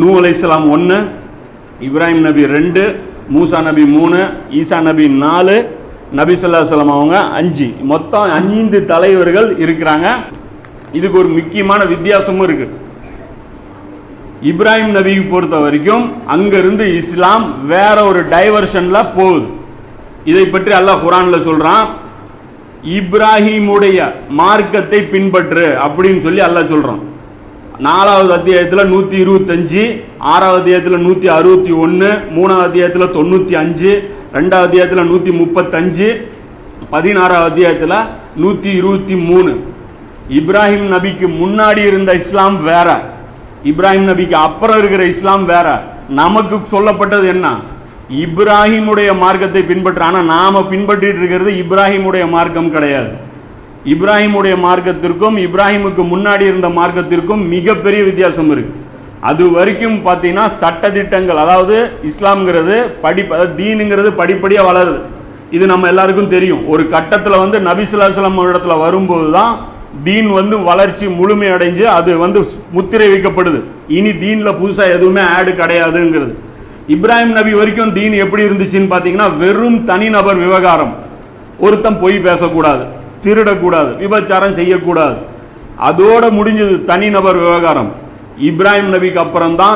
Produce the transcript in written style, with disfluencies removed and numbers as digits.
நூ அலைஹிஸ்ஸலாம் 1, இப்ராஹிம் நபி 2, மூசா நபி 3, ஈசா நபி 4, நபி ஸல்லல்லாஹு அலைஹி வஸல்லம் அவங்க 5. மொத்தம் 5 தலைவர்கள் இருக்கிறாங்க. இதுக்கு ஒரு முக்கியமான வித்தியாசமும் இருக்கு. இப்ராஹிம் நபியை பொறுத்த வரைக்கும் அங்கிருந்து இஸ்லாம் வேற ஒரு டைவர்ஷன்ல போகுது. இதை பற்றி அல்லாஹ் குர்ஆன்ல சொல்றான், இப்ராஹிமுடைய மார்க்கத்தை பின்பற்று அப்படின்னு சொல்லி அல்லாஹ் சொல்றான். 4வது அத்தியாயத்தில் 125, 6வது அத்தியாயத்தில் 161, 3வது அத்தியாயத்தில் 95, 2வது அத்தியாயத்தில் 135, 16வது அத்தியாயத்தில் 123. இப்ராஹிம் நபிக்கு முன்னாடி இருந்த இஸ்லாம் வேற, இப்ராஹிம் நபிக்கு அப்புறம் இருக்கிற இஸ்லாம் வேற. நமக்கு சொல்லப்பட்டது என்ன? இப்ராஹிமுடைய மார்க்கத்தை பின்பற்ற. ஆனால் நாம பின்பற்றிட்டு இருக்கிறது இப்ராஹிமுடைய மார்க்கம் கிடையாது. இப்ராஹிமுடைய மார்க்கத்திற்கும் இப்ராஹிமுக்கு முன்னாடி இருந்த மார்க்கத்திற்கும் மிகப்பெரிய வித்தியாசம் இருக்கு. அது வரைக்கும் பார்த்தீங்கன்னா சட்டதிட்டங்கள், அதாவது இஸ்லாம்ங்கிறது தீனுங்கிறது படிப்படியாக வளருது. இது நம்ம எல்லாருக்கும் தெரியும். ஒரு கட்டத்தில் நபி ஸல்லல்லாஹு அலைஹி வஸல்லம் இடத்துல வரும்போது தான் தீன் வளர்ச்சி முழுமை அடைஞ்சு அது முத்திரை வைக்கப்படுது. இனி தீன்ல புதுசாக எதுவுமே ஆடு கிடையாதுங்கிறது. இப்ராஹிம் நபி வரைக்கும் தீன் எப்படி இருந்துச்சுன்னு பார்த்தீங்கன்னா வெறும் தனிநபர் விவகாரம். ஒருத்தன் பொய் பேசக்கூடாது, திருடக்கூடாது, விபச்சாரம் செய்யக்கூடாது, அதோட முடிஞ்சது தனிநபர் விவகாரம். இப்ராஹிம் நபிக்கு அப்புறம் தான்